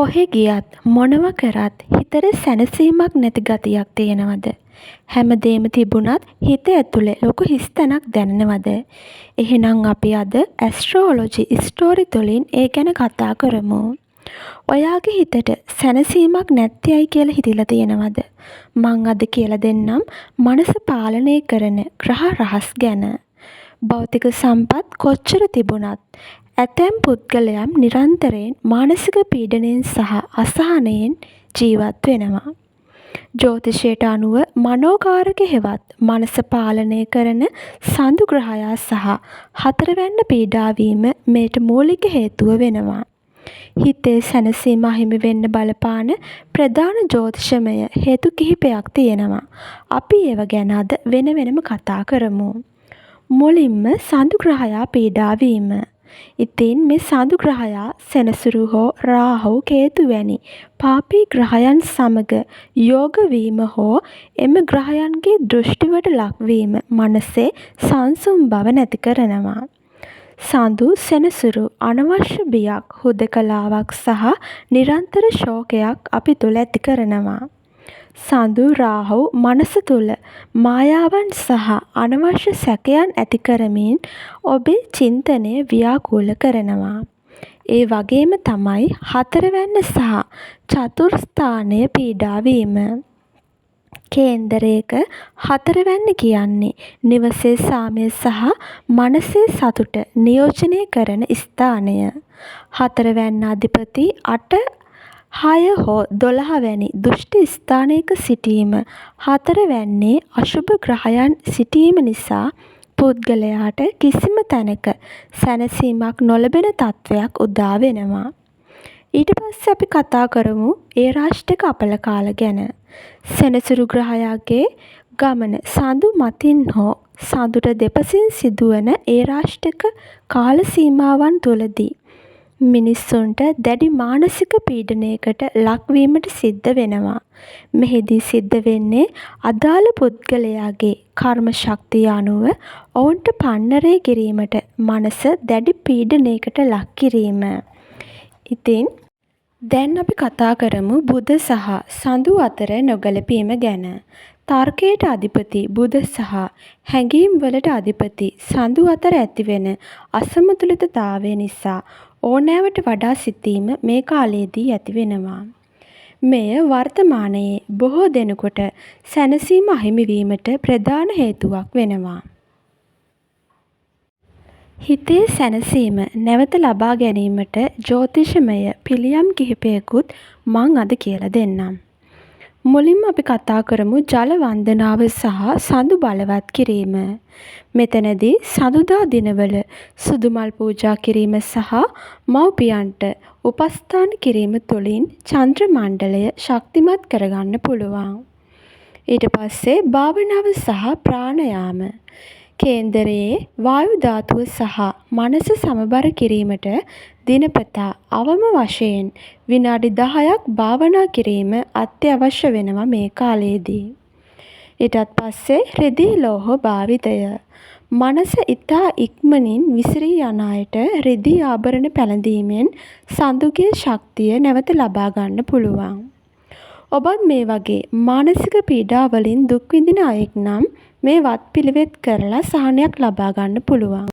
කොහෙ ගියත් මොනව කරත් හිතට සැනසීමක් නැති ගතියක් තියෙනවද? හැමදේම තිබුණත් හිත ඇතුලේ ලොකු හිස් තැනක් දැනෙනවද? එහෙනම් අපි අද ඇස්ට්‍රෝලොජි ස්ටෝරි තුලින් ඒ ගැන කතා කරමු. ඔයාගේ හිතට සැනසීමක් නැත්තේයි කියලා හිතිලා තියෙනවද? මං අද කියලා දෙන්නම් මනස පාලනය කරන ග්‍රහ රහස් ගැන. භෞතික සම්පත් කොච්චර තිබුණත් ඇතැම් පුද්ගලයන් නිරන්තරයෙන් මානසික පීඩනයෙන් සහ අසහනයෙන් ජීවත් වෙනවා. ජ්‍යොතිෂයට අනුව මනෝකාරක හෙවත් මනස පාලනය කරන සඳු ග්‍රහයා සහ හතරවැන්න පීඩාවීම මේට මූලික හේතුව වෙනවා. හිතේ සැනසීම අහිමි වෙන්න බලපාන ප්‍රධාන ජ්‍යොතිෂමය හේතු කිහිපයක් තියෙනවා. අපි ඒව ගැන අද වෙන වෙනම කතා කරමු. මුලින්ම සඳු ග්‍රහයා පීඩාවීම. ඉතින් මේ සඳු ග්‍රහයා සෙනසුරු හෝ රාහු කේතු වැනි පාපී ග්‍රහයන් සමග යෝග වීම හෝ එම ග්‍රහයන්ගේ දෘෂ්ටිවට ලක්වීම මනසේ සංසුන් බව නැති කරනවා. සඳු සෙනසුරු අනවශ්‍ය බියක්, හුදකලාවක් සහ නිරන්තර ශෝකයක් අපි තුළ ඇති කරනවා. සඳු රාහු මනස තුළ මායාවන් සහ අනවශ්‍ය සැකයන් ඇති කරමින් ඔබේ චින්තනය ව්‍යාකූල කරනවා. ඒ වගේම තමයි හතරවැන්න සහ චතුර්ස්ථානය පීඩාවීම. කේන්දරයක හතරවැන්න කියන්නේ නිවසේ සාමය සහ මනසේ සතුට නියෝජනය කරන ස්ථානය. හතරවැන්න අධිපති 8, 6 හෝ 12 වැනි දුෂ්ට ස්ථානයක සිටීම හතරවැන්නේ අශුභ ග්‍රහයන් සිටීම නිසා පුද්ගලයාට කිසිම තැනක සැනසීමක් නොලැබෙන තත්ත්වයක් උදා වෙනවා. ඊට පස්සේ අපි කතා කරමු ඒරාෂ්ටක අපල කාල ගැන. සෙනසුරු ග්‍රහයාගේ ගමන සඳු මතින් හෝ සඳුට දෙපසින් සිදුවන ඒරාෂ්ටක කාල සීමාවන් තුළදී මිනිස්සුන්ට දැඩි මානසික පීඩනයකට ලක්වීමට සිද්ධ වෙනවා. මෙහිදී සිද්ධ වෙන්නේ අදාළ පුද්ගලයාගේ කර්ම ශක්තිය අනුව ඔවුන්ට පන්නරේ කිරීමට මනස දැඩි පීඩනයකට ලක් කිරීම. ඉතින් දැන් අපි කතා කරමු බුධ සහ සඳු අතර නොගැලපීම ගැන. තර්කයට අධිපති බුධ සහ හැඟීම් වලට අධිපති සඳු අතර ඇතිවෙන අසමතුලිතතාවය නිසා ඕනෑවට වඩා සිතීම මේ කාලයේදී ඇති වෙනවා. මෙය වර්තමානයේ බොහෝ දෙනෙකුට සැනසීම අහිමි වීමට ප්‍රධාන හේතුවක් වෙනවා. හිතේ සැනසීම නැවත ලබා ගැනීමට ජ්‍යොතිෂමය පිළියම් කිහිපයකුත් මං අද කියලා දෙන්නම්. මුලින්ම අපි කතා කරමු ජල වන්දනාව සහ සඳු බලවත් කිරීම. මෙතනදී සඳුදා දිනවල සුදු මල් පූජා කිරීම සහ මව්පියන්ට උපස්ථාන කිරීම තුළින් චන්ද්‍ර මණ්ඩලය ශක්තිමත් කරගන්න පුළුවන්. ඊට පස්සේ භාවනාව සහ ප්‍රාණයාම. කේන්දරයේ වායු ධාතුව සහ මනස සමබර කිරීමට දිනපතා අවම වශයෙන් විනාඩි 10ක් භාවනා කිරීම අත්‍යවශ්‍ය වෙනවා මේ කාලයේදී. ඊටත් පස්සේ රිදී ලෝහ භාවිතය. මනස ඊතා ඉක්මනින් විසිරී යන අයට රිදී ආභරණ පැළඳීමෙන් සඳුගේ ශක්තිය නැවත ලබා ගන්න පුළුවන්. ඔබත් මේ වගේ මානසික පීඩා වලින් දුක් විඳින අයෙක් නම් මේ වත්පිළිවෙත් කරලා සහනයක් ලබා ගන්න පුළුවන්.